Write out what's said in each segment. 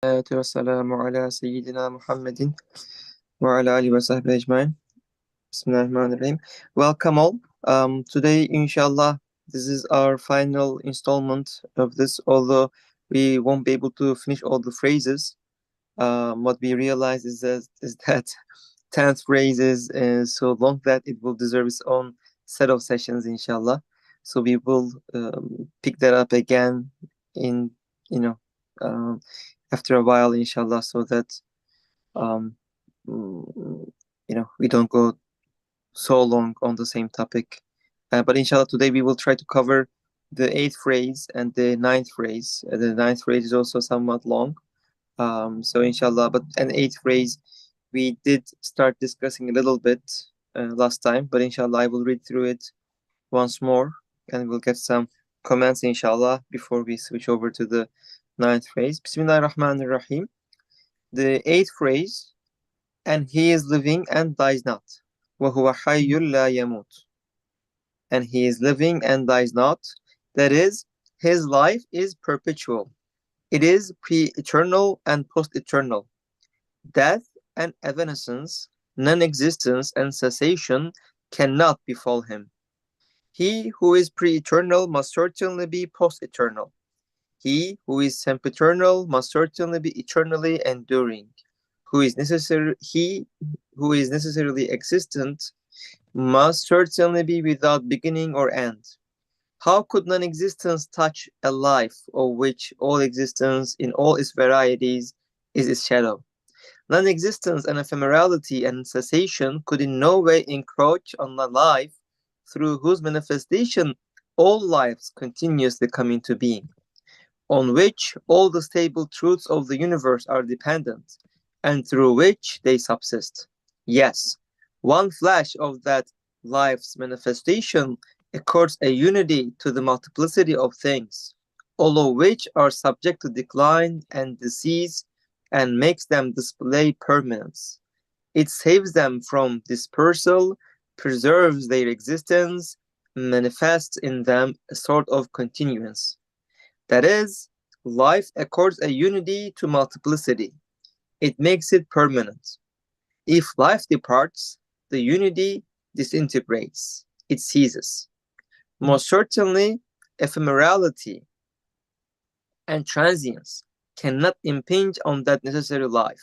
والسلام على سيدنا محمد وعلى آله وصحبه أجمعين. Bismillahirrahmanirrahim. Welcome all. Today, inshallah, this is our final installment of this, although we won't be able to finish all the phrases. What we realize is that 10th phrase is so long that it will deserve its own set of sessions, inshallah. So we will pick that up again in, um, after a while, inshallah, so that um, we don't go so long on the same topic. But inshallah, today we will try to cover the 8th phrase and the 9th phrase. The 9th phrase is also somewhat long. So inshallah, but an 8th phrase we did start discussing a little bit last time, but inshallah I will read through it once more and we'll get some comments inshallah before we switch over to the 9th phrase. Bismillahirrahmanirrahim. The 8th phrase, and he is living and dies not. وَهُوَ حَيٌّ لَا يَمُوتُ. And he is living and dies not. That is, his life is perpetual. It is pre-eternal and post-eternal. Death and evanescence, non-existence and cessation cannot befall him. He who is pre-eternal must certainly be post-eternal. He who is sempiternal must certainly be eternally enduring. He who is necessarily existent must certainly be without beginning or end. How could non-existence touch a life of which all existence in all its varieties is its shadow? Non-existence and ephemerality and cessation could in no way encroach on the life through whose manifestation all lives continuously come into being, on which all the stable truths of the universe are dependent, and through which they subsist. Yes, one flash of that life's manifestation accords a unity to the multiplicity of things, all of which are subject to decline and disease, and makes them display permanence. It saves them from dispersal, preserves their existence, manifests in them a sort of continuance. That is, life accords a unity to multiplicity. It makes it permanent. If life departs, the unity disintegrates. It ceases. Most certainly, ephemerality and transience cannot impinge on that necessary life,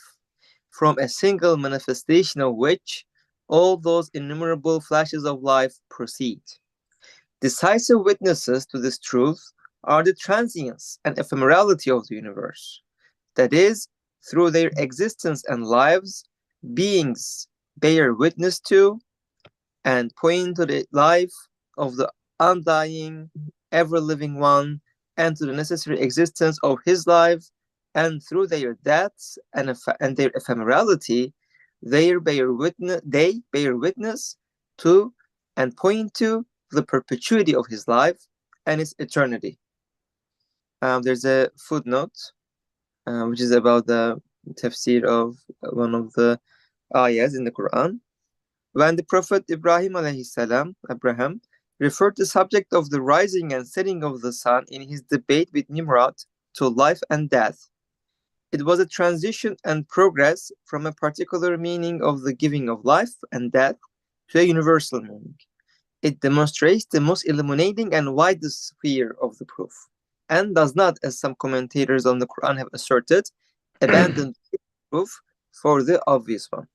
from a single manifestation of which all those innumerable flashes of life proceed. Decisive witnesses to this truth are the transience and ephemerality of the universe. That is, through their existence and lives, beings bear witness to and point to the life of the undying, ever-living one, and to the necessary existence of his life, and through their deaths and their ephemerality, they bear witness to and point to the perpetuity of his life and its eternity. There's a footnote which is about the tafsir of one of the ayahs in the Quran. When the Prophet Abraham, referred to the subject of the rising and setting of the sun in his debate with Nimrod to life and death, it was a transition and progress from a particular meaning of the giving of life and death to a universal meaning. It demonstrates the most illuminating and widest sphere of the proof, and does not, as some commentators on the Quran have asserted, abandon proof for the obvious one.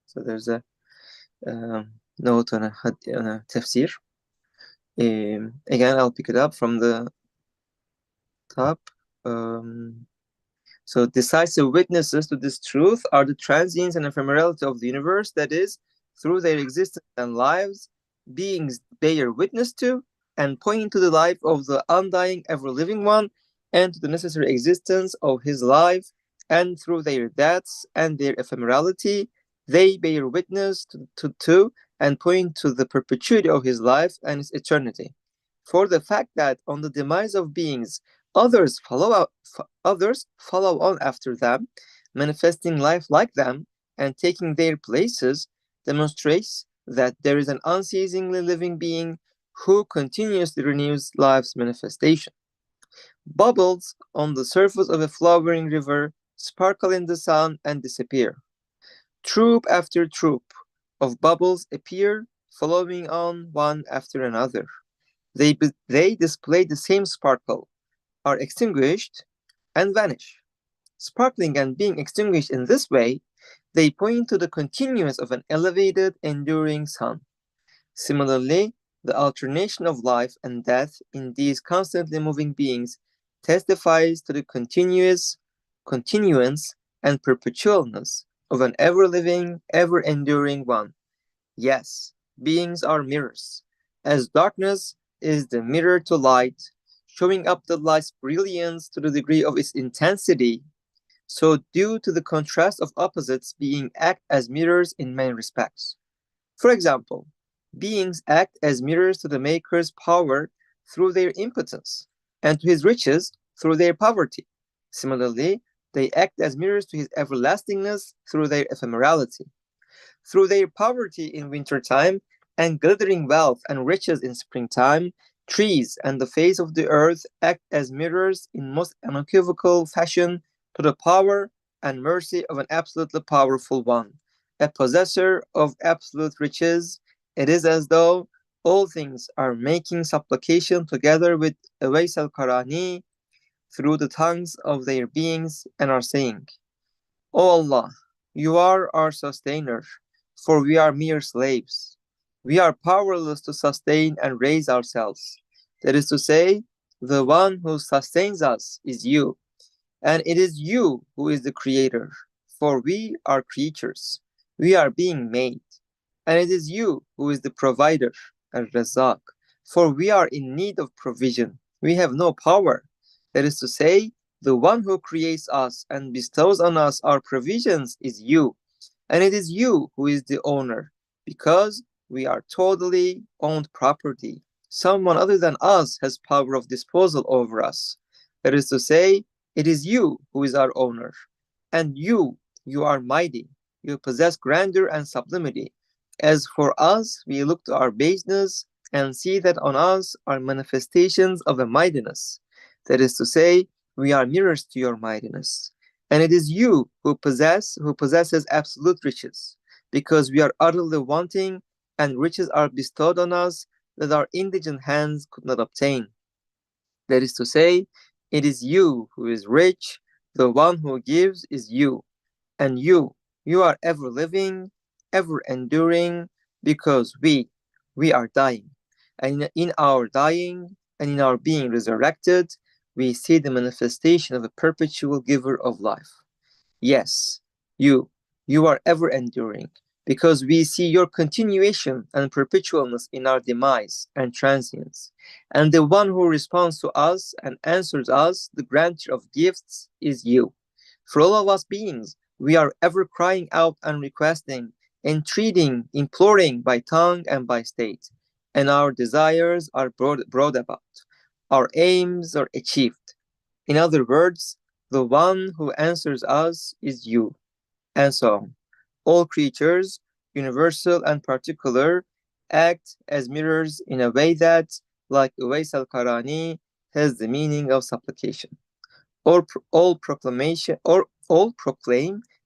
So there's a note on a tafsir. Again, I'll pick it up from the top. So decisive witnesses to this truth are the transience and ephemerality of the universe, that is, through their existence and lives, beings bear witness to and point to the life of the undying, ever-living one, and to the necessary existence of his life, and through their deaths and their ephemerality, they bear witness to and point to the perpetuity of his life and its eternity. For the fact that on the demise of beings, others follow on after them, manifesting life like them and taking their places, demonstrates that there is an unceasingly living being who continuously renews life's manifestation. Bubbles on the surface of a flowing river sparkle in the sun, and disappear. Troop after troop of bubbles appear, following on one after another. They display the same sparkle, are extinguished, and vanish. Sparkling and being extinguished in this way, they point to the continuance of an elevated, enduring sun. Similarly, the alternation of life and death in these constantly moving beings testifies to the continuance, and perpetualness of an ever-living, ever-enduring one. Yes, beings are mirrors, as darkness is the mirror to light, showing up the light's brilliance to the degree of its intensity. So, due to the contrast of opposites, beings act as mirrors in many respects. For example, beings act as mirrors to the Maker's power through their impotence, and to his riches through their poverty. Similarly, they act as mirrors to his everlastingness through their ephemerality. Through their poverty in wintertime and glittering wealth and riches in springtime, trees and the face of the earth act as mirrors in most unequivocal fashion to the power and mercy of an absolutely powerful one, a possessor of absolute riches. It is as though all things are making supplication together with Awais al-Qarani through the tongues of their beings and are saying, O Allah, you are our sustainer, for we are mere slaves. We are powerless to sustain and raise ourselves. That is to say, the one who sustains us is you, and it is you who is the creator, for we are creatures. We are being made, and it is you who is the provider, al-Razak, for we are in need of provision. We have no power. That is to say, the one who creates us and bestows on us our provisions is you, and it is you who is the owner, because we are totally owned property. Someone other than us has power of disposal over us. That is to say, it is you who is our owner, and you are mighty. You possess grandeur and sublimity. As for us, we look to our baseness and see that on us are manifestations of a mightiness. That is to say, we are mirrors to your mightiness. And it is you who possesses absolute riches, because we are utterly wanting, and riches are bestowed on us that our indigent hands could not obtain. That is to say, it is you who is rich, the one who gives is you, and you are ever living, ever enduring, because we are dying. And in our dying and in our being resurrected, we see the manifestation of a perpetual giver of life. Yes, you, you are ever enduring, because we see your continuation and perpetualness in our demise and transience. And the one who responds to us and answers us, the grantor of gifts, is you. For all of us beings, we are ever crying out and requesting, entreating, imploring by tongue and by state, and our desires are brought about. Our aims are achieved. In other words, the one who answers us is you, and so on. All creatures, universal and particular, act as mirrors in a way that, like Uwais al-Qarani, has the meaning of supplication. All proclaim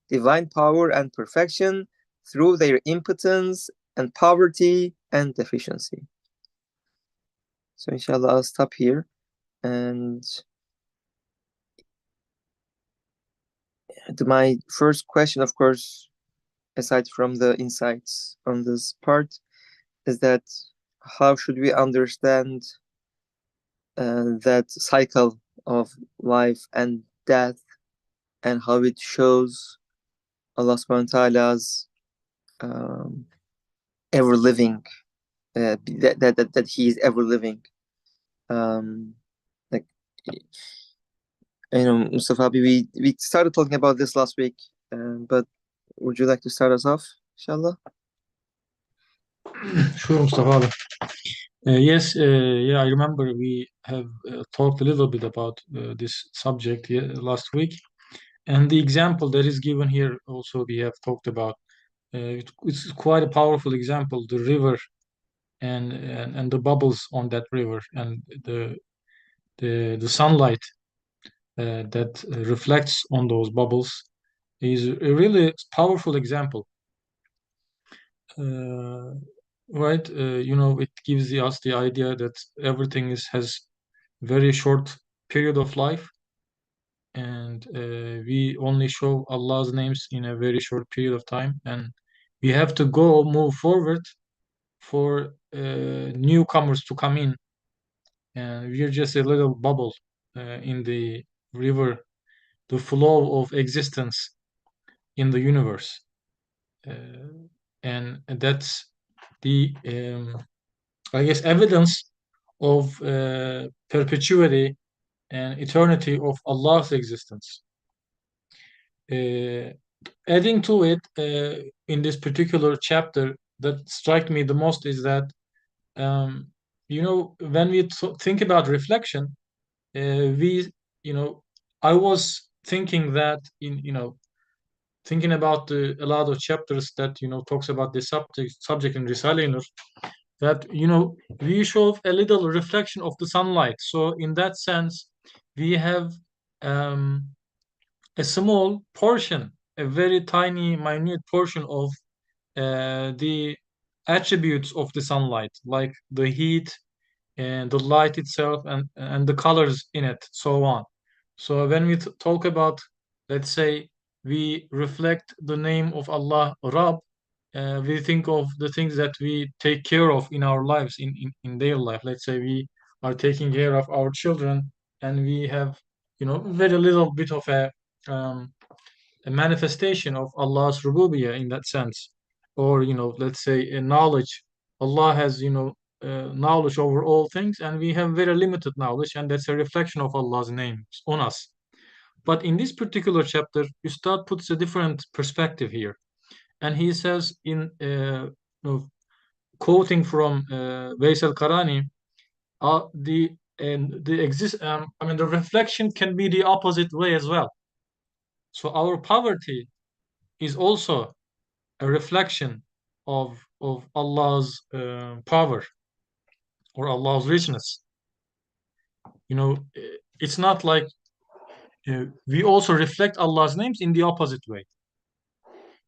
divine power and perfection through their impotence and poverty and deficiency. So inshallah, I'll stop here. And my first question, of course, aside from the insights on this part, is that how should we understand that cycle of life and death, and how it shows Allah subhanahu wa ta'ala's ever living, that He is ever living. Like, Mustafa, we started talking about this last week, but would you like to start us off, inshallah? Sure, Mustafa. Yes, yeah, I remember we have talked a little bit about this subject last week, and the example that is given here also we have talked about. It's quite a powerful example, the river and the bubbles on that river and the sunlight that reflects on those bubbles is a really powerful example. Right? It gives us the idea that everything has very short period of life, and we only show Allah's names in a very short period of time, and we have to move forward for newcomers to come in, and we're just a little bubble in the river, the flow of existence in the universe, and that's the I guess evidence of perpetuity and eternity of Allah's existence. Adding to it, in this particular chapter, that struck me the most is that when we think about reflection, we you know I was thinking that thinking about a lot of chapters that talks about this subject in Risale-i Nur, that we show a little reflection of the sunlight. So in that sense, we have um, a small portion, a very tiny, minute portion of the attributes of the sunlight, like the heat and the light itself, and the colors in it, so on. So when we talk about, let's say, we reflect the name of Allah, Rab, we think of the things that we take care of in our lives, in their life. Let's say we are taking care of our children, and we have, very little bit of um, a manifestation of Allah's rububiyyah in that sense, or let's say a knowledge. Allah has knowledge over all things, and we have very limited knowledge, and that's a reflection of Allah's names on us. But in this particular chapter, Ustad puts a different perspective here, and he says quoting from Veys al-Qarani, the reflection can be the opposite way as well. So our poverty is also a reflection of Allah's power or Allah's richness. It's not like we also reflect Allah's names in the opposite way.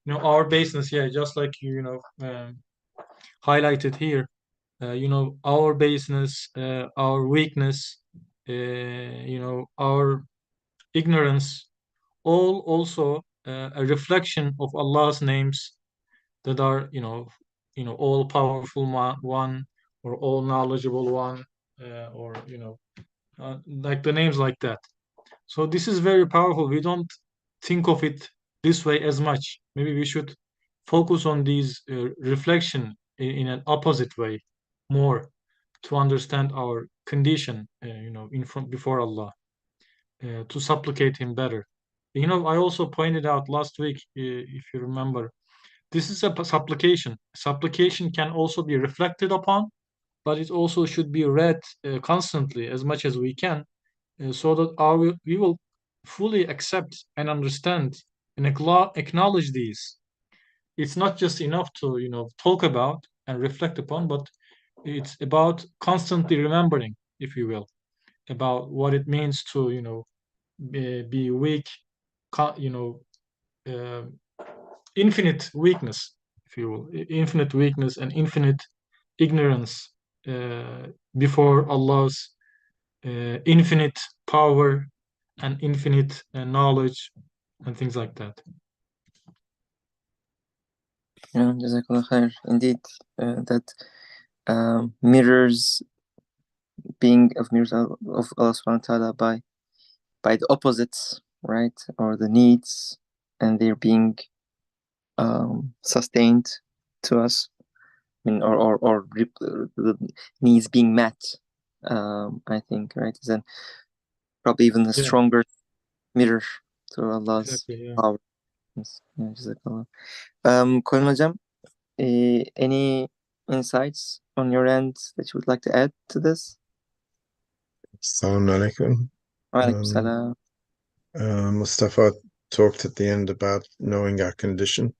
Our baseness, yeah, just like highlighted here. Our baseness, our weakness, our ignorance, all also a reflection of Allah's names that are, all powerful one, or all knowledgeable one, or like the names like that. So this is very powerful. We don't think of it this way as much. Maybe we should focus on these reflection in an opposite way more, to understand our condition, in front before Allah, to supplicate Him better. I also pointed out last week, if you remember, this is a supplication. Supplication can also be reflected upon, but it also should be read constantly as much as we can, so that we will fully accept and understand and acknowledge these. It's not just enough to talk about and reflect upon, but it's about constantly remembering, if you will, about what it means to be weak, you know uh, infinite weakness, if you will, infinite weakness and infinite ignorance before Allah's infinite power and infinite knowledge and things like that. Yeah, Jazakallah khair. Indeed, that mirrors mirrors of Allah subhanahu wa ta'ala by the opposites, right? Or the needs, and they're being sustained to us. Or the needs being met. I think, right? Is then probably even a stronger mirror to Allah's power. Yeah, Jazakallah. Koyun Hocam, any insights on your end that you would like to add to this? Assalamu alaikum. Wa alaikum salam. Mustafa talked at the end about knowing our condition.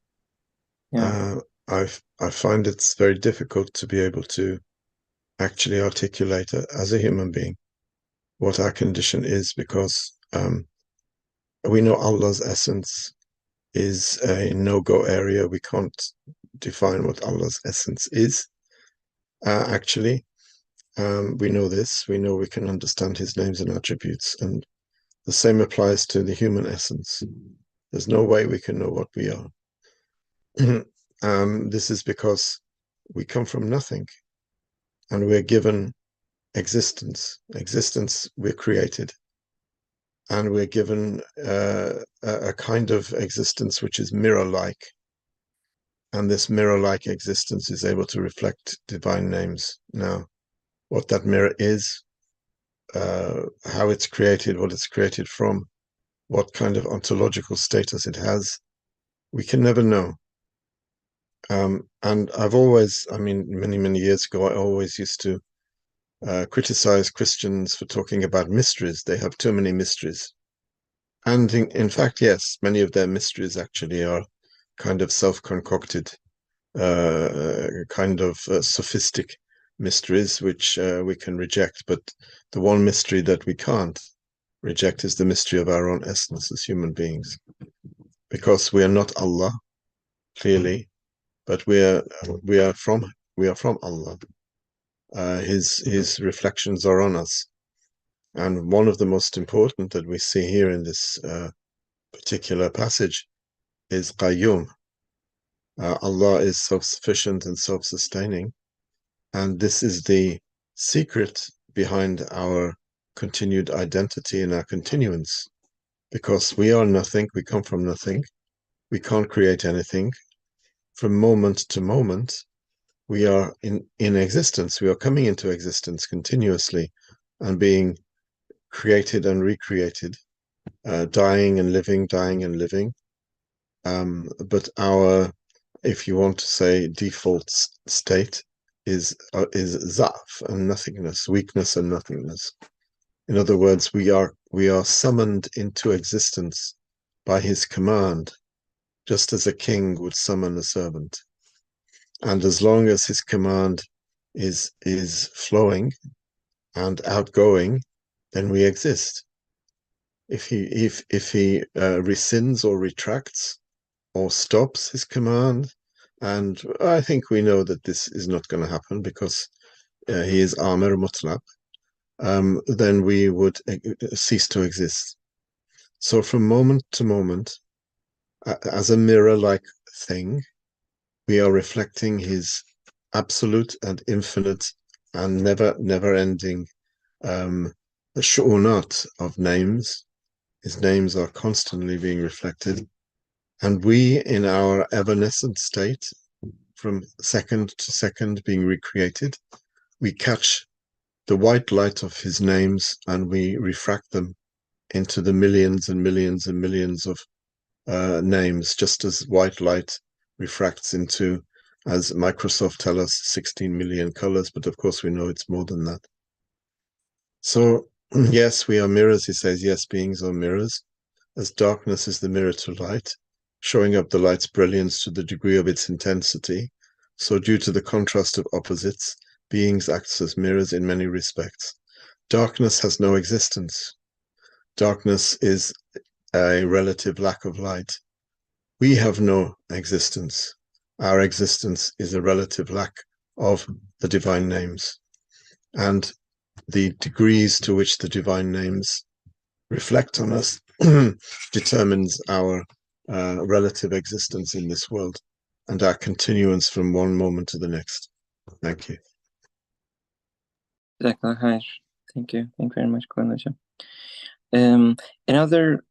Yeah. I find it's very difficult to be able to actually articulate as a human being what our condition is, because we know Allah's essence is a no-go area. We can't define what Allah's essence is. Actually, we know this. We know we can understand his names and attributes, and the same applies to the human essence. There's no way we can know what we are. This is because we come from nothing, and we're given existence. Existence, we're created, and we're given a kind of existence which is mirror-like. And this mirror-like existence is able to reflect divine names. Now, what that mirror is, how it's created, what it's created from, what kind of ontological status it has, we can never know. And I've always, many, many years ago, I always used to criticize Christians for talking about mysteries. They have too many mysteries. And in fact, yes, many of their mysteries actually are kind of self-concocted, kind of sophistic mysteries, which we can reject. But the one mystery that we can't reject is the mystery of our own essence as human beings, because we are not Allah, clearly, but we are from Allah. His reflections are on us, and one of the most important that we see here in this particular passage is Qayyum. Allah is self-sufficient and self-sustaining, and this is the secret behind our continued identity and our continuance, because we are nothing, we come from nothing, we can't create anything. From moment to moment, we are in existence, we are coming into existence continuously and being created and recreated, dying and living, dying and living. But our, if you want to say, default state is zaf and nothingness, weakness and nothingness. In other words, we are summoned into existence by his command, just as a king would summon a servant. And as long as his command is flowing and outgoing, then we exist. If he rescinds or retracts or stops his command, and I think we know that this is not going to happen because he is Amir Mutlaq, then we would cease to exist. So from moment to moment, as a mirror-like thing, we are reflecting his absolute and infinite and never-ending shu'unat of names. His names are constantly being reflected. And we, in our evanescent state, from second to second being recreated, we catch the white light of his names and we refract them into the millions and millions and millions of names, just as white light refracts into, as Microsoft tell us, 16 million colors, but of course we know it's more than that. So yes, we are mirrors, he says. Yes, beings are mirrors, as darkness is the mirror to light, showing up the light's brilliance to the degree of its intensity. So due to the contrast of opposites, beings act as mirrors in many respects. Darkness has no existence. Darkness is a relative lack of light. We have no existence. Our existence is a relative lack of the divine names. And the degrees to which the divine names reflect on us determines our relative existence in this world and our continuance from one moment to the next. Thank you. Thank you. Thank you very much, Quran Hocam. Another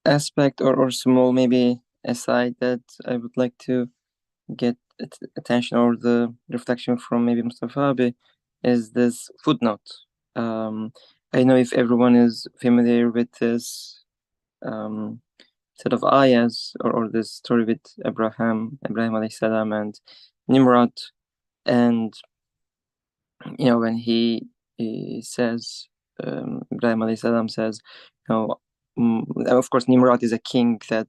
aspect or small maybe aside that I would like to get attention or the reflection from maybe Mustafa Abi is this footnote. I know if everyone is familiar with this set of ayahs or this story with Ibrahim alayhi salam and Nimrod, and when he says, Ibrahim alayhi salam says, of course Nimrod is a king that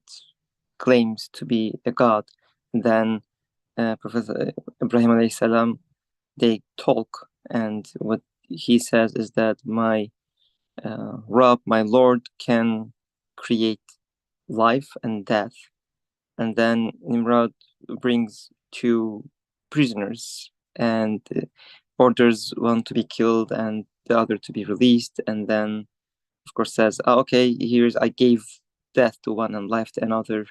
claims to be a god. Then Prophet Ibrahim alayhi salam, they talk, and what he says is that my Rab, my Lord, can create life and death. And then Nimrod brings two prisoners and orders one to be killed and the other to be released. And then, of course, says, oh, okay, I gave death to one and life to another.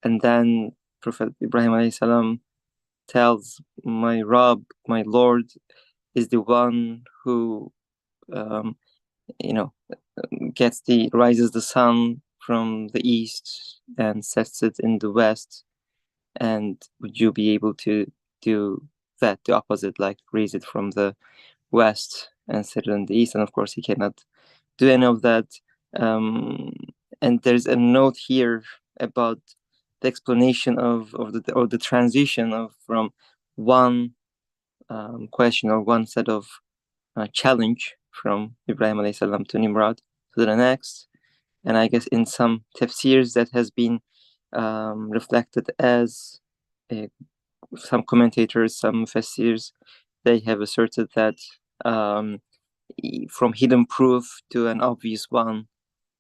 And then Prophet Ibrahim alayhi salam tells, my Rab, my Lord, is the one who, you know, rises the sun from the east and sets it in the west. And would you be able to do that, the opposite, like raise it from the west and set it in the east? And of course, he cannot do any of that. And there's a note here about the explanation of the transition of from one question or one set of challenge from Ibrahim alayhi salam to Nimrod to the next. And I guess in some tafsirs that has been reflected as some commentators, some mufassirs, they have asserted that from hidden proof to an obvious one.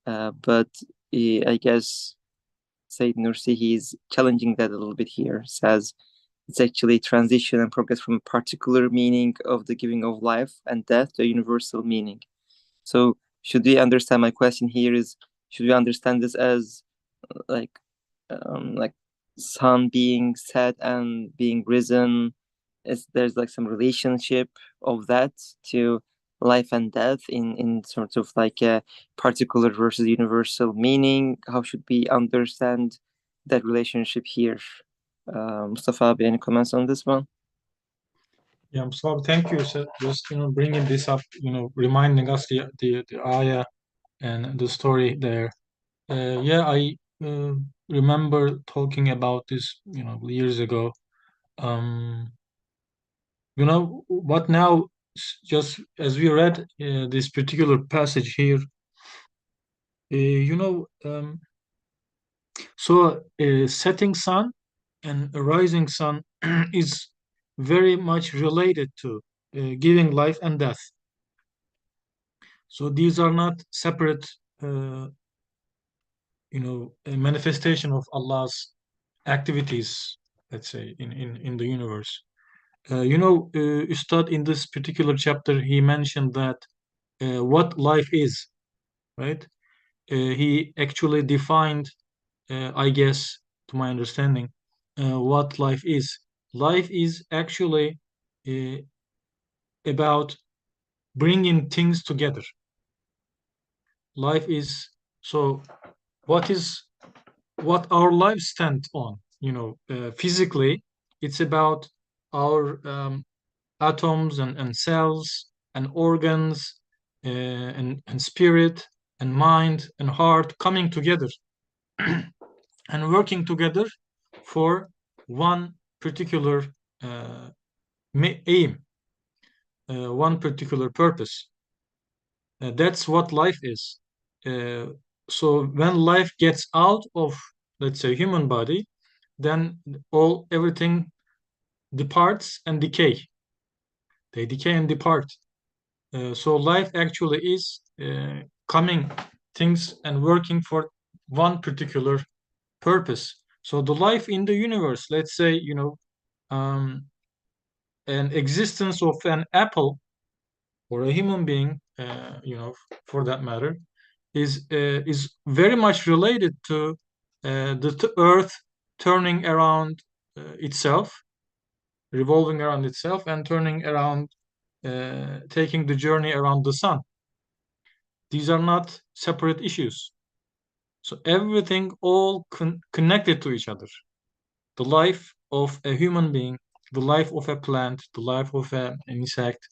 But I guess Said Nursi, he's challenging that a little bit here. Says it's actually transition and progress from a particular meaning of the giving of life and death to a universal meaning. So should we understand, my question here is, should we understand this as like sun being set and being risen? There's like some relationship of that to life and death in sort of like a particular versus universal meaning? How should we understand that relationship here? Mustafa, any comments on this one? Yeah, Mustafa, thank you. So just bringing this up, reminding us the ayah and the story there. Yeah, I remember talking about this, years ago. But now, just as we read this particular passage here, so a setting sun and a rising sun is very much related to giving life and death. So these are not separate, a manifestation of Allah's activities, let's say, in the universe. Ustad, in this particular chapter, he mentioned that what life is, right? He actually defined, I guess, to my understanding, what life is. Life is actually about bringing things together. Life is, so what our lives stand on, physically, it's about our atoms and cells and organs and spirit and mind and heart coming together and working together for one particular aim, one particular purpose. That's what life is. So when life gets out of, let's say, human body, then everything departs and decay. They decay and depart. So life actually is coming things and working for one particular purpose. So the life in the universe, let's say, an existence of an apple or a human being, for that matter, is very much related to the earth turning around itself, revolving around itself, and turning around, taking the journey around the sun. These are not separate issues. So everything all connected to each other. The life of a human being, the life of a plant, the life of an insect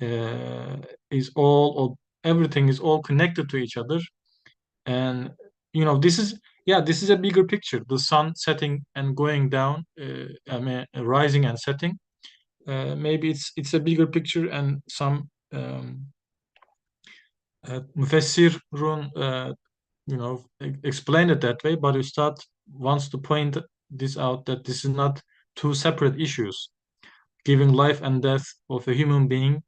is all, everything is all connected to each other. And this is a bigger picture. The sun setting and going down, rising and setting. Maybe it's a bigger picture, and some mufassirun explain it that way. But Ustad wants to point this out, that this is not two separate issues. Giving life and death of a human being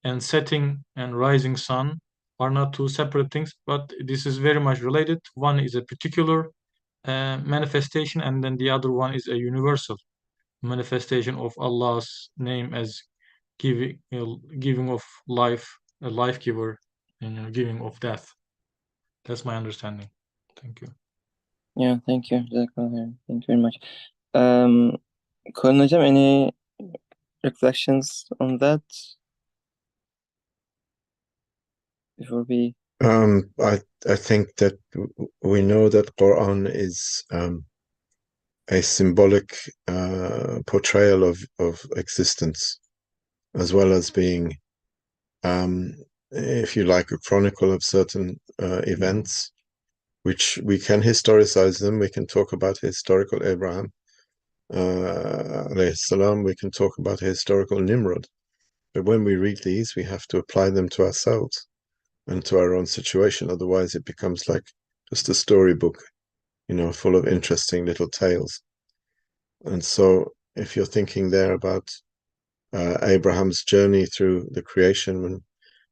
and setting and rising sun are not two separate things, but this is very much related. One is a particular manifestation, and then the other one is a universal manifestation of Allah's name as giving of life, a life giver, and giving of death. That's my understanding. Thank you. Yeah, thank you. Jazakallah. Thank you very much. Colin Hocam, any reflections on that before we? I think that we know that Quran is a symbolic portrayal of existence, as well as being, if you like, a chronicle of certain events, which we can historicize them. We can talk about historical Abraham, alayhi salam. We can talk about historical Nimrod. But when we read these, we have to apply them to ourselves and to our own situation. Otherwise, it becomes like just a storybook, full of interesting little tales. And so, if you're thinking there about Abraham's journey through the creation, when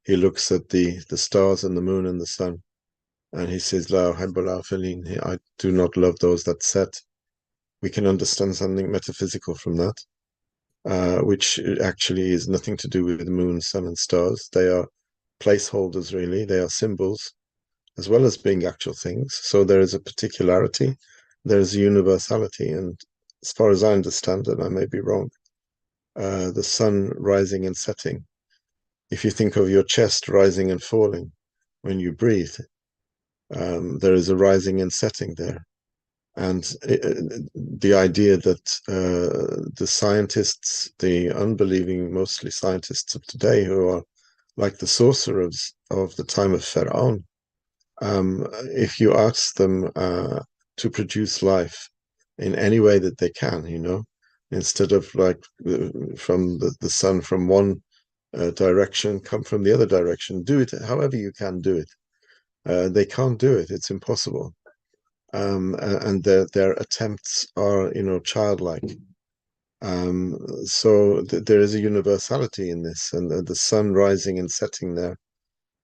he looks at the stars and the moon and the sun, and he says, "La uhibbul afilin," I do not love those that set. We can understand something metaphysical from that, which actually is nothing to do with the moon, sun, and stars. They are placeholders, really. They are symbols, as well as being actual things. So there is a particularity, there is a universality, and as far as I understand, and I may be wrong, the sun rising and setting. If you think of your chest rising and falling when you breathe, there is a rising and setting there. And the idea that the scientists, the unbelieving, mostly scientists of today, who are like the sorcerers of the time of Pharaoh, if you ask them to produce life in any way that they can, instead of like from the sun from one direction, come from the other direction, do it however you can do it. They can't do it. It's impossible. And their attempts are, childlike. So there is a universality in this, and the sun rising and setting there,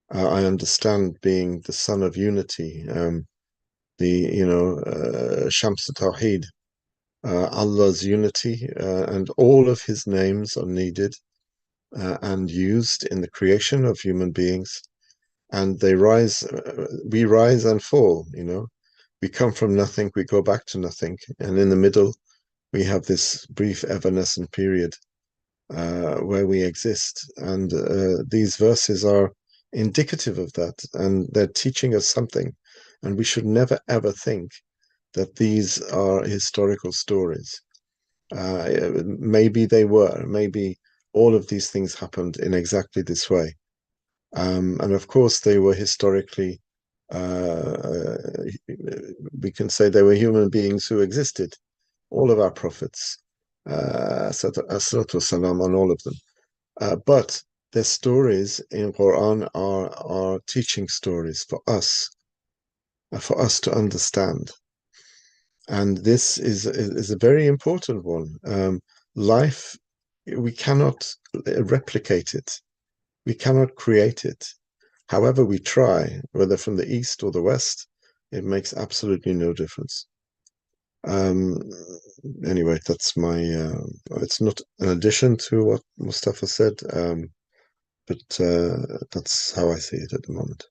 I understand being the sun of unity, Shams Tawhid, Allah's unity, and all of his names are needed and used in the creation of human beings, and they rise, we rise and fall, we come from nothing, we go back to nothing, and in the middle we have this brief evanescent period where we exist, and these verses are indicative of that, and they're teaching us something, and we should never ever think that these are historical stories. Maybe they were, maybe all of these things happened in exactly this way, and of course they were historically, we can say they were human beings who existed, all of our prophets, salatu salam on all of them. But their stories in Quran are teaching stories for us to understand. And this is a very important one. Life, we cannot replicate it. We cannot create it. However we try, whether from the east or the west, it makes absolutely no difference. Anyway, that's my, it's not an addition to what Mustafa said, but that's how I see it at the moment.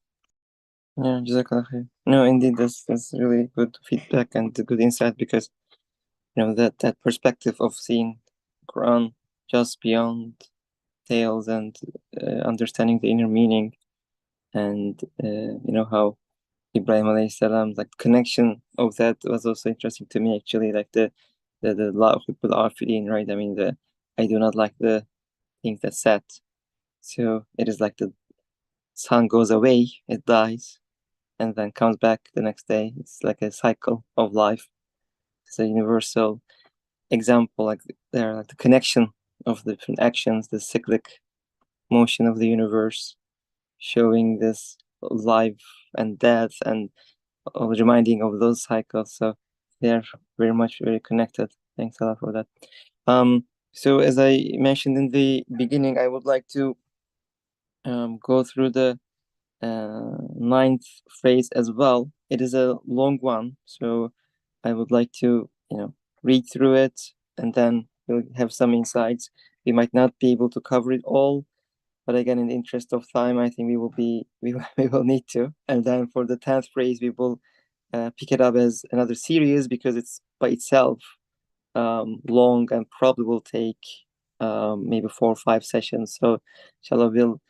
Yeah, Jazakallah khair. No, indeed, that's really good feedback and good insight, because that perspective of seeing Quran just beyond tales and understanding the inner meaning, and how Ibrahim alayhi salam, like connection of that was also interesting to me, actually, like the la uhibbul afilin, right? I mean, I do not like the things that set. So it is like the sun goes away, it dies, and then comes back the next day. It's like a cycle of life. It's a universal example, like there, like the connection of the different actions, the cyclic motion of the universe, showing this life and death, and reminding of those cycles. So they are very connected. Thanks a lot for that. So as I mentioned in the beginning, I would like to go through the ninth phrase as well. It is a long one, so I would like to, read through it, and then we'll have some insights. We might not be able to cover it all, but again, in the interest of time, I think we will need to. And then for the 10th phrase, we will pick it up as another series because it's by itself long and probably will take maybe 4 or 5 sessions. So inshallah, we'll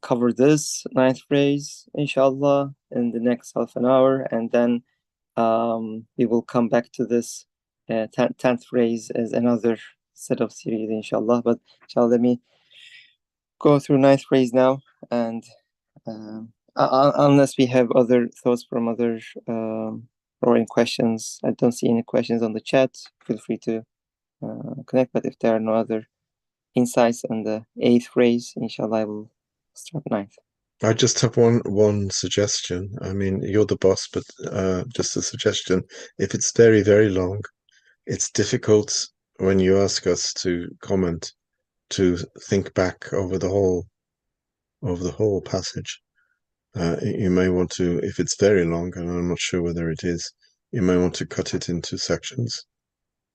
cover this 9th phrase, inshallah, in the next half an hour, and then we will come back to this 10th phrase as another set of series, inshallah. But inshallah, let me go through 9th phrase now, and unless we have other thoughts from other or any questions, I don't see any questions on the chat. Feel free to connect, but if there are no other insights on the 8th phrase, inshallah, I will start 9th. I just have one suggestion. I mean, you're the boss, but just a suggestion. If it's very, very long, it's difficult when you ask us to comment to think back over the whole passage. You may want to, if it's very long, and I'm not sure whether it is, you may want to cut it into sections.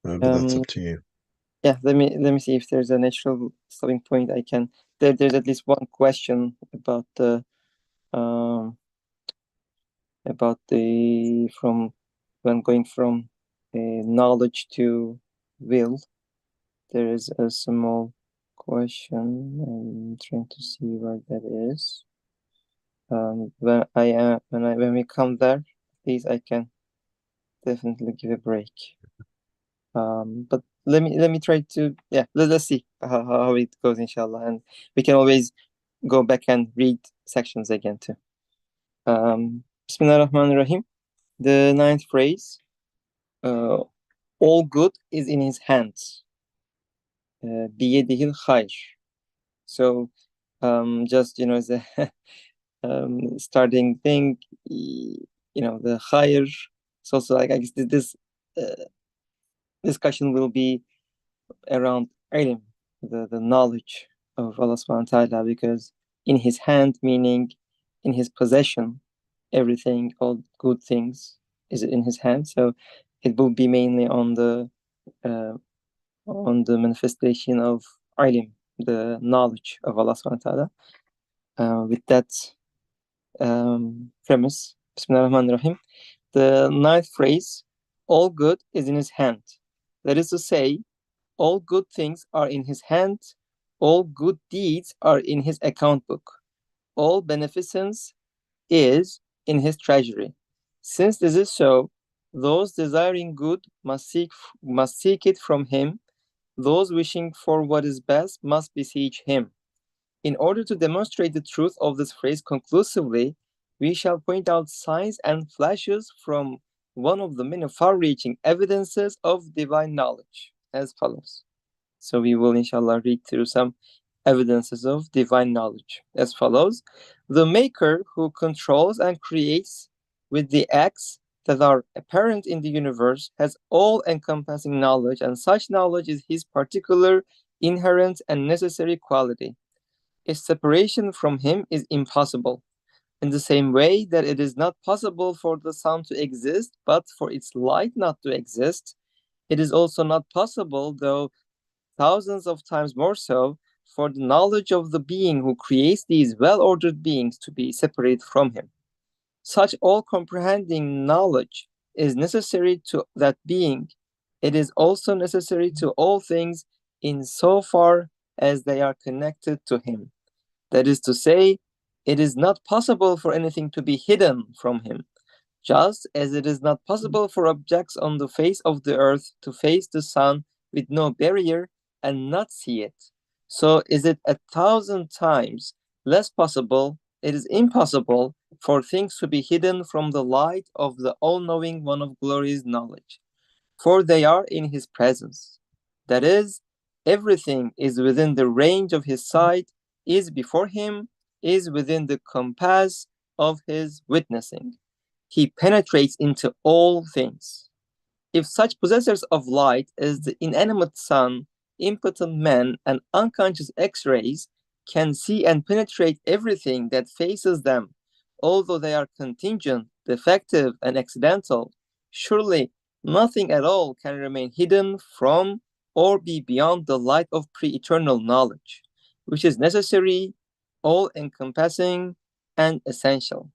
But that's up to you. Yeah, let me see if there's a natural stopping point. I can. There's at least one question about the from when going from knowledge to will. There is a small question. I'm trying to see where that is. When we come there, please, I can definitely give a break. But let me try to, let's see how it goes, inshallah, and we can always go back and read sections again too. Bismillah ar-Rahman ar-Rahim. The 9th phrase, all good is in his hands. Biyedihil khayr. So just as a starting thing, the khayr. It's also like, I guess this discussion will be around ilm, the knowledge of Allah subhanahu wa ta'ala, because in his hand, meaning in his possession, everything, all good things is in his hand. So it will be mainly on the manifestation of ilm, the knowledge of Allah subhanahu wa ta'ala. With that premise, Bismillah ar-Rahman ar-Rahim, the 9th phrase, all good is in his hand. That is to say, all good things are in his hand, all good deeds are in his account book, all beneficence is in his treasury. Since this is so, those desiring good must seek it from him, those wishing for what is best must beseech him. In order to demonstrate the truth of this phrase conclusively, we shall point out signs and flashes from one of the many far-reaching evidences of divine knowledge as follows. So we will inshallah read through some evidences of divine knowledge as follows. The maker who controls and creates with the acts that are apparent in the universe has all-encompassing knowledge, and such knowledge is his particular, inherent, and necessary quality. Its separation from him is impossible. In the same way that it is not possible for the sun to exist, but for its light not to exist, it is also not possible, though thousands of times more so, for the knowledge of the being who creates these well-ordered beings to be separate from him. Such all-comprehending knowledge is necessary to that being. It is also necessary to all things in so far as they are connected to him. That is to say, it is not possible for anything to be hidden from him, just as it is not possible for objects on the face of the earth to face the sun with no barrier and not see it. So is it 1,000 times less possible, it is impossible for things to be hidden from the light of the all-knowing one of glory's knowledge, for they are in his presence. That is, everything is within the range of his sight, is before him, is within the compass of his witnessing. He penetrates into all things. If such possessors of light as the inanimate sun, impotent men, and unconscious X-rays can see and penetrate everything that faces them, although they are contingent, defective, and accidental. Surely nothing at all can remain hidden from or be beyond the light of pre-eternal knowledge, which is necessary, all-encompassing, and essential.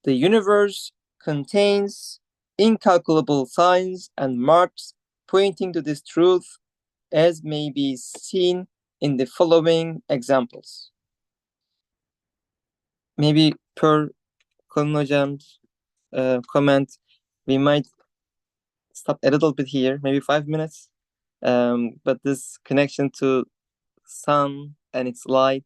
The universe contains incalculable signs and marks pointing to this truth, as may be seen in the following examples. Maybe per Colin Hocam's comment, we might stop a little bit here, maybe 5 minutes. But this connection to sun and its light,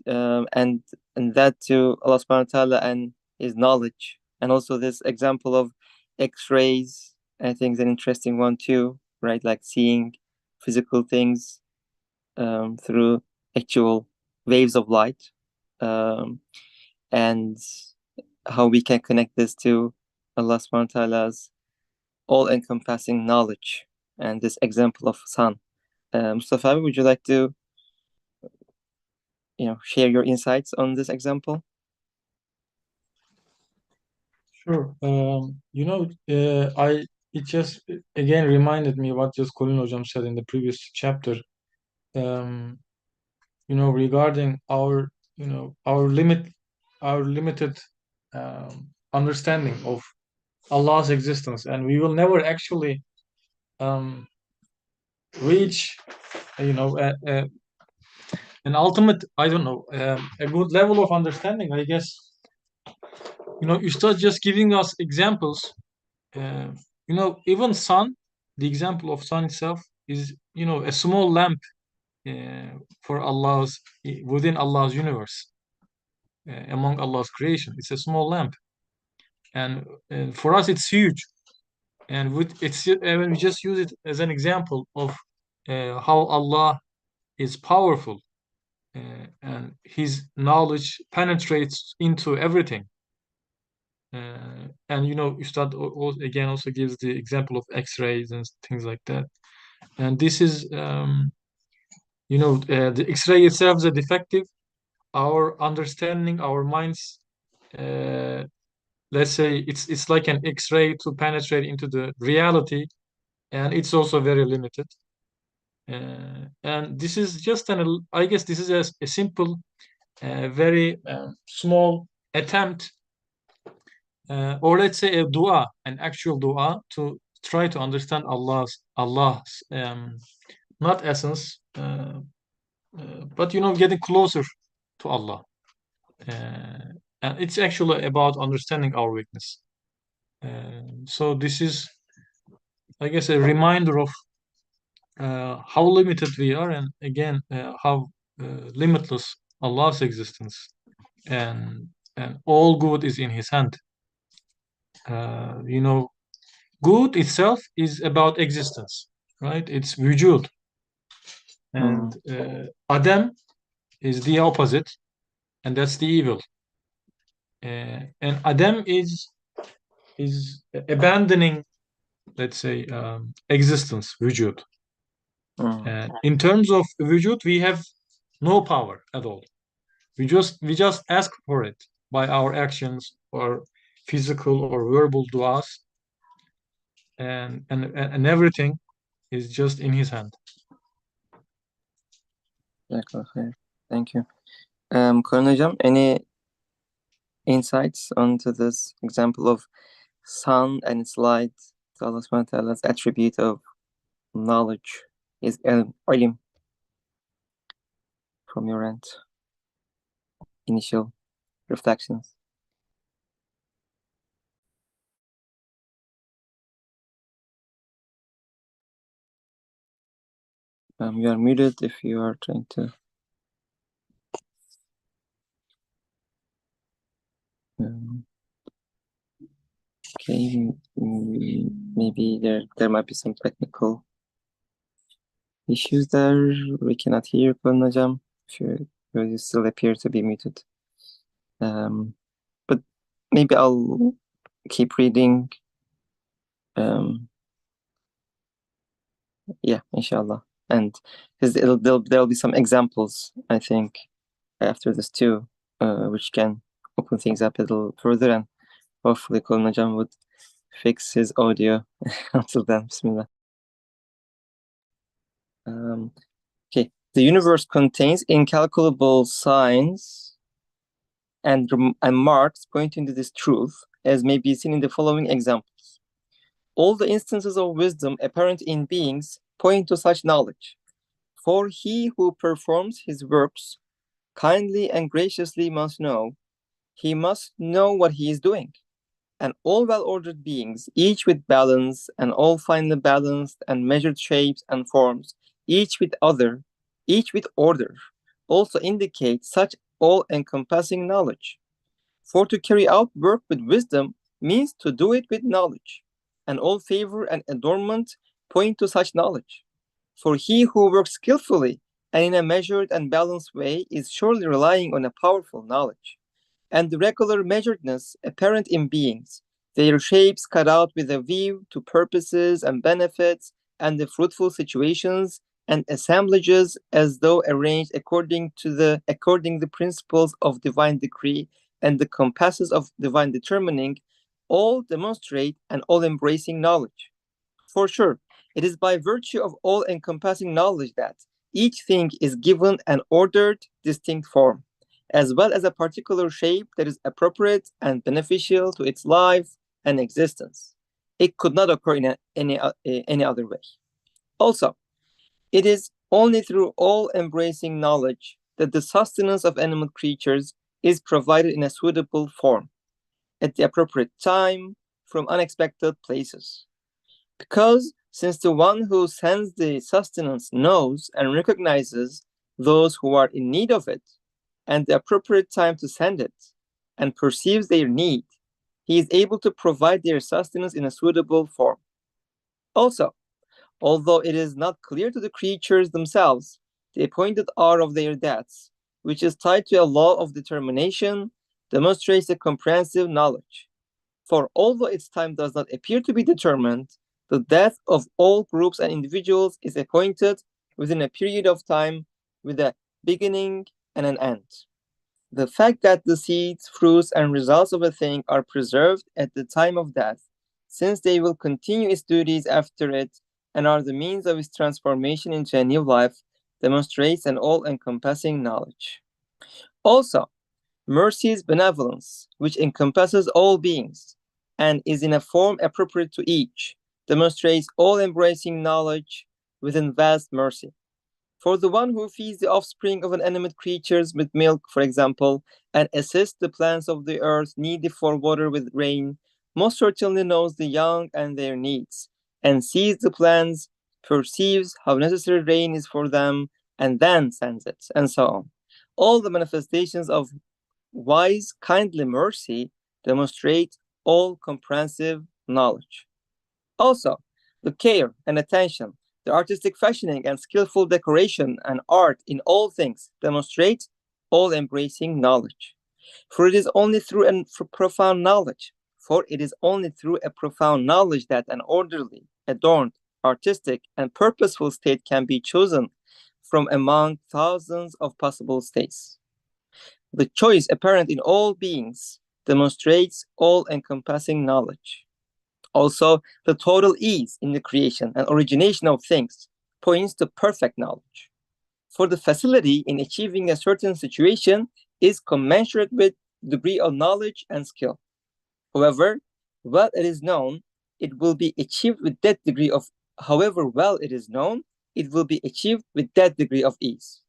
and that to Allah subhanahu wa ta'ala and his knowledge, and also this example of X-rays, I think is an interesting one too, right? Like seeing physical things through actual waves of light, and how we can connect this to Allah subhanahu wa ta'ala's all-encompassing knowledge and this example of sun. Mustafa, would you like to share your insights on this example? Sure. It just again reminded me what just Colin Hocam said in the previous chapter. Regarding our limited understanding of Allah's existence, and we will never actually reach an ultimate, I don't know, a good level of understanding, I guess. You start just giving us examples. Even sun, the example of sun itself is a small lamp for within Allah's universe, among Allah's creation. It's a small lamp, and for us it's huge, and we just use it as an example of how Allah is powerful, and his knowledge penetrates into everything. And Ustad again also gives the example of X-rays and things like that. And this is the X-ray itself is a defective. Our understanding, our minds, let's say it's like an X-ray to penetrate into the reality, and it's also very limited. And this is just I guess this is a simple, very small attempt, or let's say a dua, an actual dua to try to understand Allah's not essence, but getting closer to Allah. And it's actually about understanding our weakness. So this is, I guess, a reminder of how limited we are, and again how limitless Allah's existence, and all good is in His hand. Good itself is about existence, right? It's wujud, and Adam is the opposite, and that's the evil. And Adam is abandoning, let's say, existence, wujud. In terms of wujud, we have no power at all. We just ask for it by our actions or physical or verbal du'as, and everything is just in His hand. Thank you. Colin Hocam, any insights onto this example of sun and its light, to Allah subhanahu wa ta'ala's attribute of knowledge, is ilm, from your end? Initial reflections. You are muted if you are trying to. Okay, maybe there might be some technical issues there. We cannot hear Colin Hocam. You still appear to be muted. But maybe I'll keep reading. Yeah, inshallah. And there'll be some examples, I think, after this too, which can open things up a little further, and hopefully Kul Najam would fix his audio until then. Bismillah. Okay, the universe contains incalculable signs and marks pointing to this truth, as may be seen in the following examples. All the instances of wisdom apparent in beings point to such knowledge. For he who performs his works kindly and graciously must know, he must know what he is doing. And all well-ordered beings, each with balance, and all finely balanced and measured shapes and forms, each with order, also indicate such all-encompassing knowledge. For to carry out work with wisdom means to do it with knowledge, and all favor and adornment point to such knowledge. For he who works skillfully and in a measured and balanced way is surely relying on a powerful knowledge. And the regular measuredness apparent in beings, their shapes cut out with a view to purposes and benefits, and the fruitful situations and assemblages as though arranged according the principles of divine decree and the compasses of divine determining, all demonstrate an all-embracing knowledge. For sure, it is by virtue of all-encompassing knowledge that each thing is given an ordered, distinct form, as well as a particular shape that is appropriate and beneficial to its life and existence. It could not occur in any other way. Also, it is only through all-embracing knowledge that the sustenance of animal creatures is provided in a suitable form, at the appropriate time, from unexpected places. Because since the one who sends the sustenance knows and recognizes those who are in need of it, and the appropriate time to send it, and perceives their need, he is able to provide their sustenance in a suitable form. Also, although it is not clear to the creatures themselves the appointed hour of their deaths, which is tied to a law of determination, demonstrates a comprehensive knowledge. For although its time does not appear to be determined, the death of all groups and individuals is appointed within a period of time with a beginning and an end. The fact that the seeds, fruits, and results of a thing are preserved at the time of death, since they will continue its duties after it and are the means of its transformation into a new life, demonstrates an all-encompassing knowledge. Also, mercy's benevolence, which encompasses all beings and is in a form appropriate to each, demonstrates all-embracing knowledge within vast mercy. For the one who feeds the offspring of inanimate creatures with milk, for example, and assists the plants of the earth needy for water with rain, most certainly knows the young and their needs, and sees the plants, perceives how necessary rain is for them, and then sends it, and so on. All the manifestations of wise, kindly mercy demonstrate all-comprehensive knowledge. Also, the care and attention, the artistic fashioning and skillful decoration and art in all things demonstrate all-embracing knowledge. For it is only through a profound knowledge that an orderly, adorned, artistic, and purposeful state can be chosen from among thousands of possible states. The choice apparent in all beings demonstrates all-encompassing knowledge. Also, the total ease in the creation and origination of things points to perfect knowledge. For the facility in achieving a certain situation is commensurate with degree of knowledge and skill. However well it is known, it will be achieved with that degree of ease.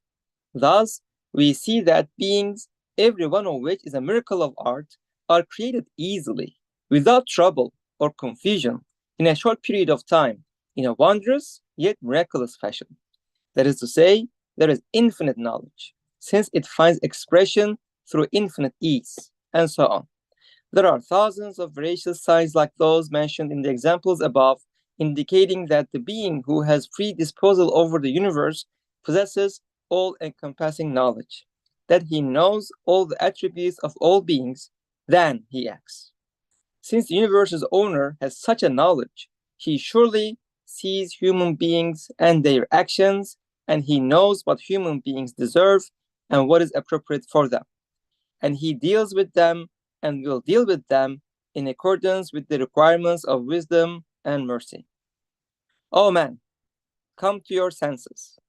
Thus, we see that beings, every one of which is a miracle of art, are created easily, without trouble or confusion, in a short period of time, in a wondrous yet miraculous fashion. That is to say, there is infinite knowledge, since it finds expression through infinite ease, and so on. There are thousands of various signs like those mentioned in the examples above, indicating that the being who has free disposal over the universe possesses all-encompassing knowledge, that he knows all the attributes of all beings, then he acts. Since the universe's owner has such a knowledge, he surely sees human beings and their actions, and he knows what human beings deserve and what is appropriate for them. And he deals with them and will deal with them in accordance with the requirements of wisdom and mercy. O man, come to your senses.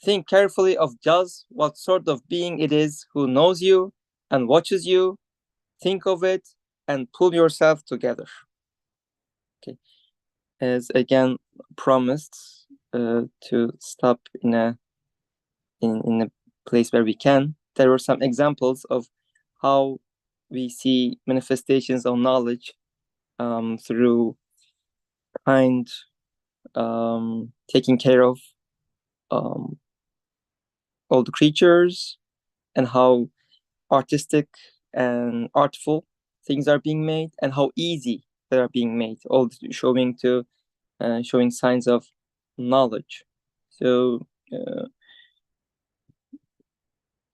Think carefully of just what sort of being it is who knows you and watches you. Think of it and pull yourself together. Okay. As again promised, to stop in a place where we can, there were some examples of how we see manifestations of knowledge through kind taking care of all the creatures, and how artistic and artful things are being made, and how easy they are being made, all showing signs of knowledge. So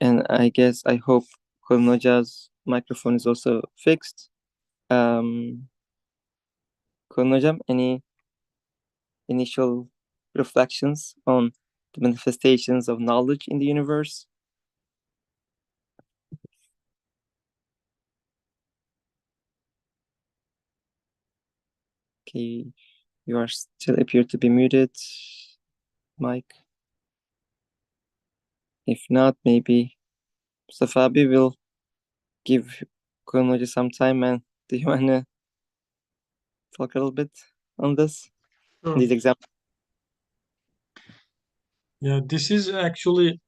and I hope Kulun Hoca's microphone is also fixed. Kulun Hocam, any initial reflections on the manifestations of knowledge in the universe? Okay, you are still appear to be muted, Mike. If not, maybe Mustafa Abi will give Kulun Hoca some time. And do you want to talk a little bit on this? Sure. These examples. Yeah, this is actually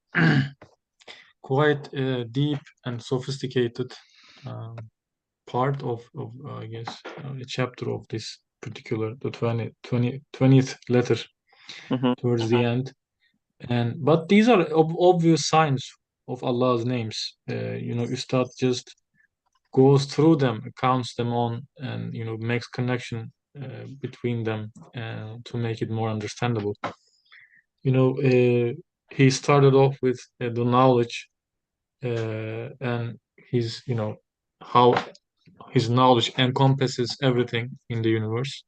quite deep and sophisticated part of I guess a chapter of this particular, the 20th letter towards the end. But these are obvious signs of Allah's names. Ustad just goes through them, counts them on, and makes connection between them to make it more understandable. He started off with the knowledge and his, how his knowledge encompasses everything in the universe.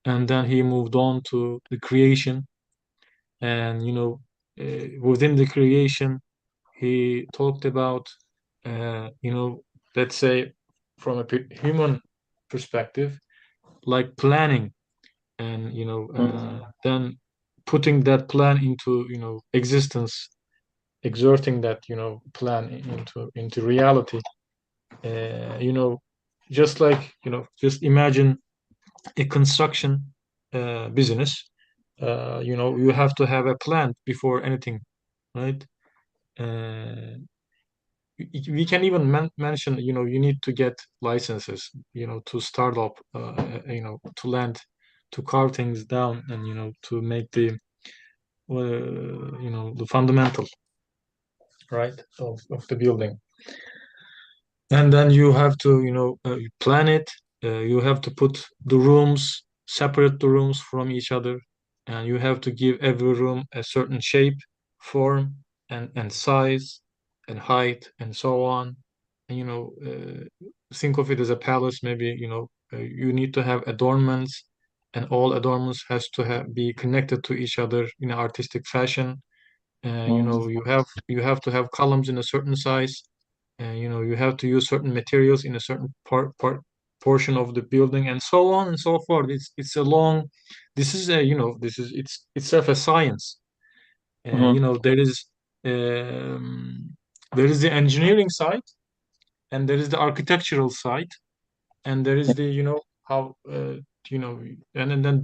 And then he moved on to the creation. And, within the creation, he talked about, let's say from a human perspective, like planning and, then putting that plan into, existence, exerting that, plan into reality. Just like, just imagine a construction business. You have to have a plan before anything, right? We can even mention, you need to get licenses, to start up, to land, to carve things down, and to make the the fundamental, right, of the building. And then you have to, plan it. You have to put the rooms, separate the rooms from each other, and you have to give every room a certain shape, form, and size, and height, and so on. And think of it as a palace. Maybe you need to have adornments, and all adornments has to be connected to each other in an artistic fashion. You have to have columns in a certain size. You have to use certain materials in a certain portion of the building, and so on and so forth. It's a long. This is a it's itself a science. There is the engineering side, and there is the architectural side, and there is the how and then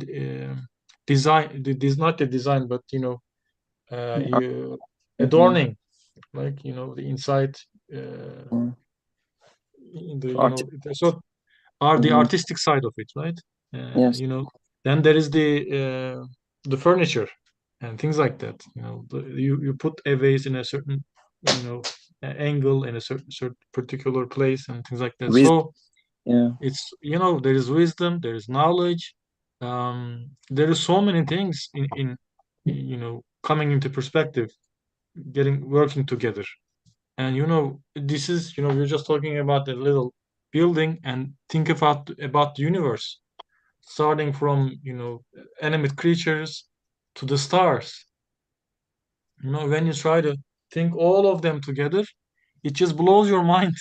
design. This not the design, but you adorning, like the inside. So are the artistic side of it, right? Yes. Then there is the furniture and things like that. You put a vase in a certain angle in a certain particular place and things like that. So Yeah. it's there is wisdom, there is knowledge, there is so many things in coming into perspective, working together. And this is we're just talking about a little building, and think about the universe. starting from, animate creatures to the stars. When you try to think all of them together, it just blows your mind.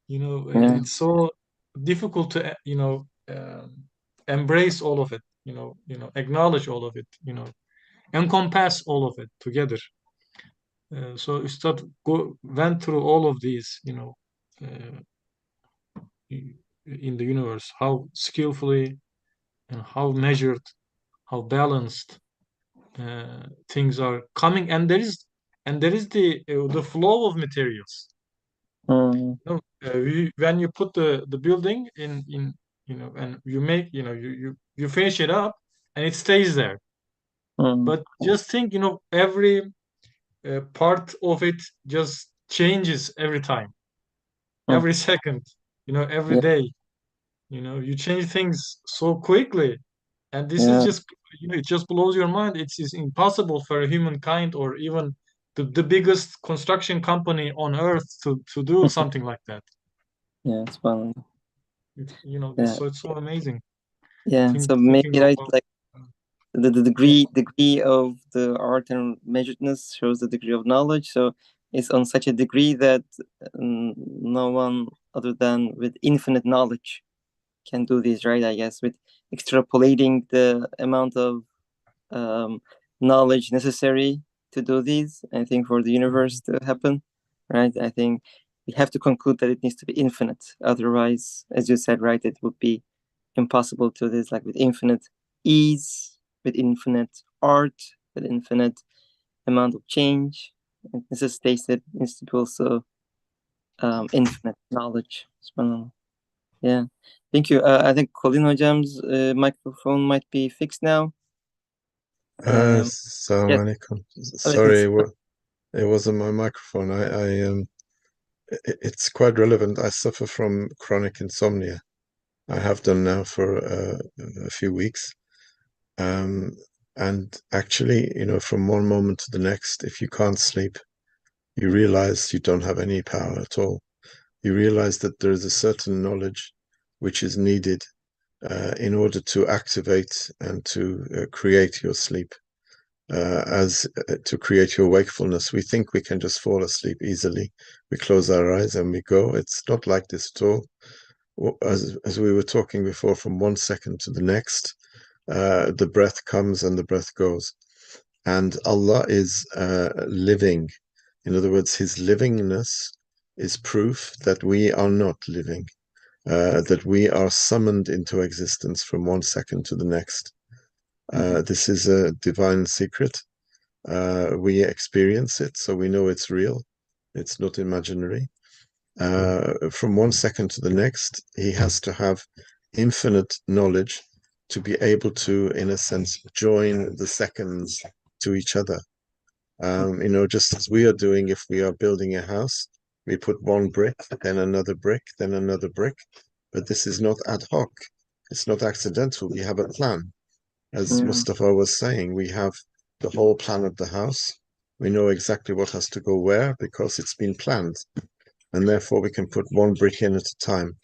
Yeah. It's so difficult to, embrace all of it, acknowledge all of it, encompass all of it together. So Ustad went through all of these, in the universe, how skillfully and how measured, how balanced things are coming, and there is the flow of materials. Mm, When you put the building in, and you make, you finish it up, and it stays there. mm, But just think, every part of it just changes every time, mm. every second, every Yeah. day. You change things so quickly, and this is Yeah. just, it just blows your mind. It's impossible for humankind, or even the biggest construction company on earth, to do something like that. Yeah. It's fun. Yeah. It's so amazing. Yeah. So Thinking maybe, right, about, like the yeah, degree of the art and measuredness shows the degree of knowledge. So it's on such a degree that no one other than with infinite knowledge can do this, right? I guess with extrapolating the amount of knowledge necessary to do these, I think for the universe to happen, right? I think we have to conclude that it needs to be infinite. Otherwise, as you said, right, it would be impossible to do this, like with infinite ease, with infinite art, with infinite amount of change. It necessitates that it needs to be also infinite knowledge. SubhanAllah. Yeah. Thank you. I think Colin Hojam's microphone might be fixed now. Assalamu Yes. alaikum. Alaikum Sorry, it wasn't my microphone. It's quite relevant. I suffer from chronic insomnia. I have done now for a few weeks. And actually, from one moment to the next, if you can't sleep, you realize you don't have any power at all. You realize that there is a certain knowledge which is needed in order to activate and to create your sleep, to create your wakefulness. We think we can just fall asleep easily. We close our eyes and we go. It's not like this at all. As we were talking before, from one second to the next, the breath comes and the breath goes. And Allah is living. In other words, His livingness is proof that we are not living, that we are summoned into existence from one second to the next. This is a divine secret. We experience it, so we know it's real. It's not imaginary. From one second to the next, he has to have infinite knowledge to be able to, in a sense, join the seconds to each other. Just as we are doing if we are building a house, we put one brick, then another brick, then another brick. But this is not ad hoc. It's not accidental. We have a plan. As Mustafa was saying, we have the whole plan of the house. We know exactly what has to go where because it's been planned. And therefore we can put one brick in at a time.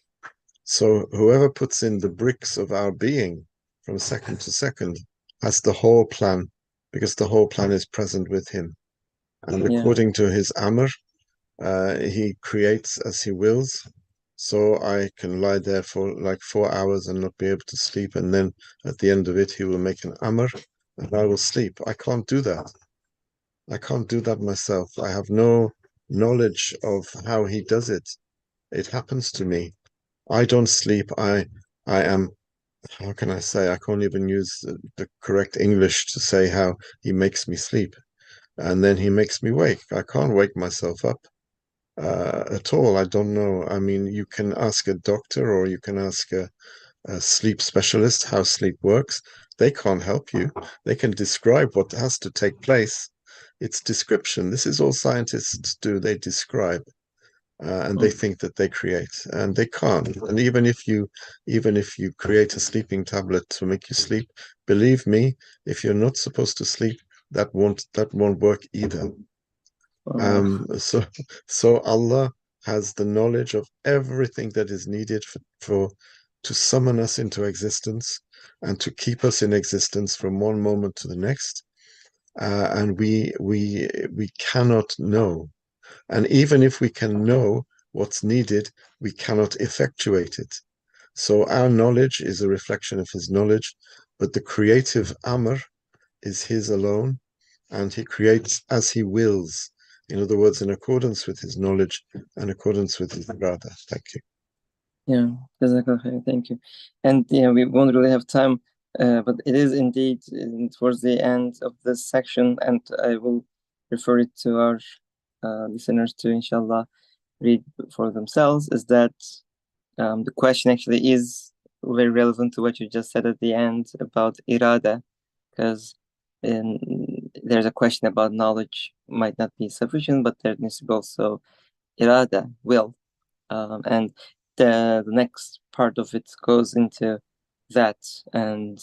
So whoever puts in the bricks of our being from second to second has the whole plan, because the whole plan is present with him. And according to his amr, he creates as he wills. So I can lie there for like 4 hours and not be able to sleep. And then at the end of it, he will make an amr and I will sleep. I can't do that. I can't do that myself. I have no knowledge of how he does it. It happens to me. I don't sleep. I am, how can I say? I can't even use the correct English to say how he makes me sleep. And then he makes me wake. I can't wake myself up at all. I don't know. I mean, you can ask a doctor or you can ask a sleep specialist how sleep works. They can't help you. They can describe what has to take place. It's description. This is all scientists do. They describe. And they think that they create, and they can't. And even if you create a sleeping tablet to make you sleep, believe me, if you're not supposed to sleep, that won't work either. So Allah has the knowledge of everything that is needed for to summon us into existence and to keep us in existence from one moment to the next. And we cannot know. And even if we can know what's needed, we cannot effectuate it. So our knowledge is a reflection of his knowledge, but the creative Amr is his alone, and he creates as he wills. In other words, in accordance with his knowledge and accordance with his irada. Thank you. Yeah, Jazakallah khair, thank you. And yeah, we won't really have time, but it is indeed towards the end of this section, and I will refer it to our listeners to, inshallah, read for themselves, is that the question actually is very relevant to what you just said at the end about irada, because there's a question about knowledge might not be sufficient, but there needs to be also irada, will. And the next part of it goes into that and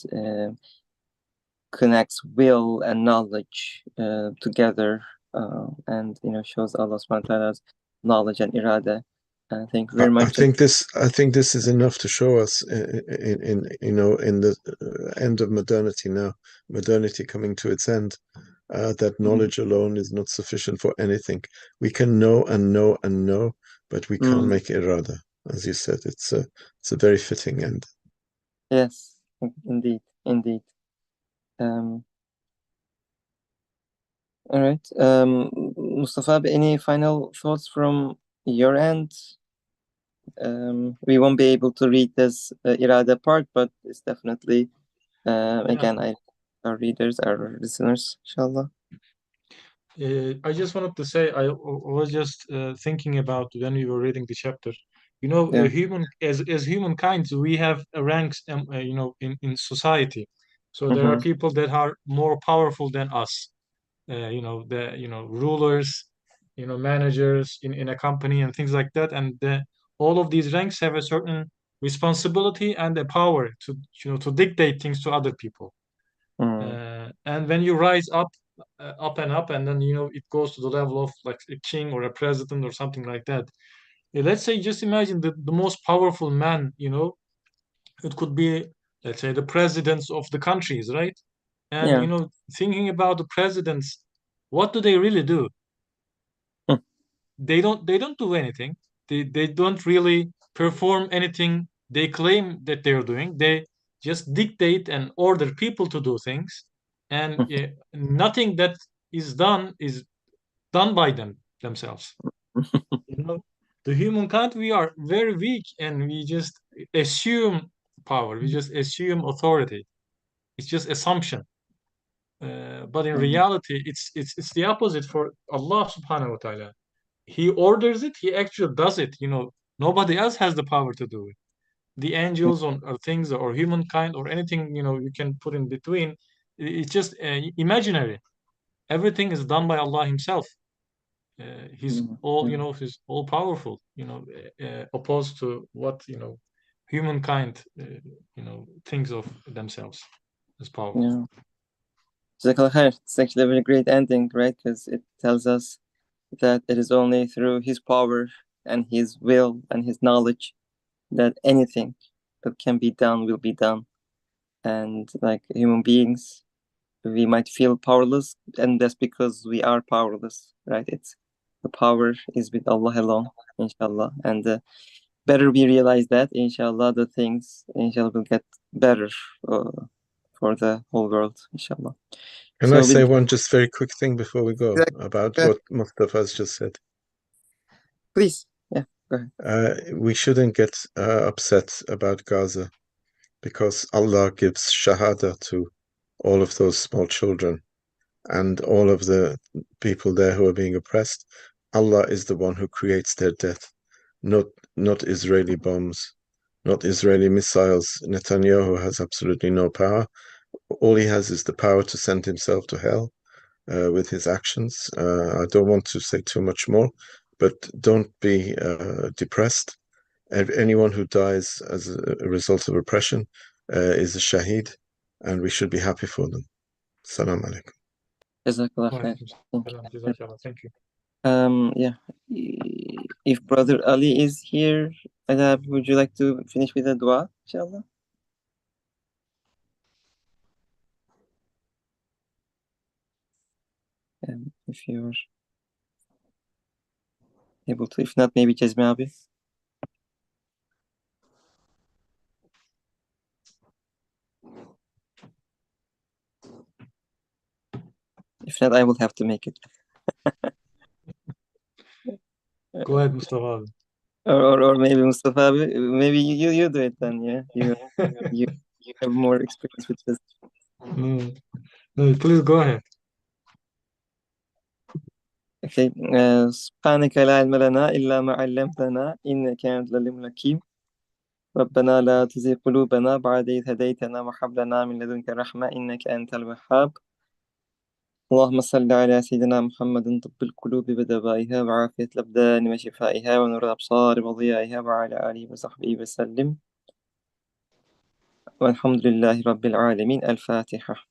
connects will and knowledge together, and shows Allah subhanahu wa ta'ala's knowledge and irada. Thank you very much. I think this is enough to show us in the end of modernity now, modernity coming to its end, that knowledge alone is not sufficient for anything. We can know and know and know, but we can't make irada. As you said, it's a very fitting end. Yes, indeed. All right. Mustafa, any final thoughts from your end? We won't be able to read this irada part, but it's definitely again, our readers, our listeners, inshallah. I just wanted to say I was just thinking about when we were reading the chapter. As humankind, we have ranks, in society. So there are people that are more powerful than us. Rulers, managers in a company and things like that. And all of these ranks have a certain responsibility and a power to dictate things to other people. And when you rise up and up, and then it goes to the level of like a king or a president or something like that. Let's say, just imagine the most powerful man, it could be, let's say, the presidents of the countries, right? And thinking about the presidents, what do they really do? They don't do anything. They don't really perform anything they claim that they're doing. They just dictate and order people to do things, and nothing that is done by themselves. The humankind, we are very weak, and we just assume power. We just assume authority. It's just assumption. But in reality, it's the opposite for Allah subhanahu wa ta'ala. He orders it, he actually does it. Nobody else has the power to do it. The angels or things or humankind or anything, you can put in between, it's just imaginary. Everything is done by Allah himself. He's all powerful, opposed to what, humankind, thinks of themselves as powerful. Yeah. Jazakallah khair. It's actually a very great ending, right? Because it tells us that it is only through his power and his will and his knowledge that anything that can be done will be done. And like human beings, we might feel powerless, and that's because we are powerless, right? It's the power is with Allah alone, inshallah. And better we realize that, inshallah, the things, inshallah, will get better for the whole world, inshallah. Can I say one just very quick thing before we go about what Mustafa has just said? Please, yeah, go ahead. We shouldn't get upset about Gaza, because Allah gives shahada to all of those small children and all of the people there who are being oppressed. Allah is the one who creates their death, not Israeli bombs, not Israeli missiles. Netanyahu has absolutely no power. All he has is the power to send himself to hell with his actions. I don't want to say too much more, but don't be depressed. Anyone who dies as a result of oppression is a shaheed, and we should be happy for them. Salam alaikum. Jazakallah khair. Thank you. Yeah. If Brother Ali is here, Adab, would you like to finish with a dua, inshallah? If you're able to. If not, maybe Cezmi abi. If not, I will have to make it. Go ahead, Mustafa abi. Or maybe Mustafa abi. Maybe you do it then, yeah? You have more experience with this. No, no, please go ahead. Okay. سبحانك لا علم لنا إلا ما علمتنا إنك أنت العليم الحكيم ربنا لا تزغ قلوبنا بعد إذ هديتنا وهب لنا من لدنك رحمة إنك أنت الوهاب اللهم صل على سيدنا محمد طب القلوب ودوائها وعافية الأبدان وشفائها ونور الأبصار وضيائها وعلى آله وصحبه وسلم والحمد لله رب العالمين. الفاتحة.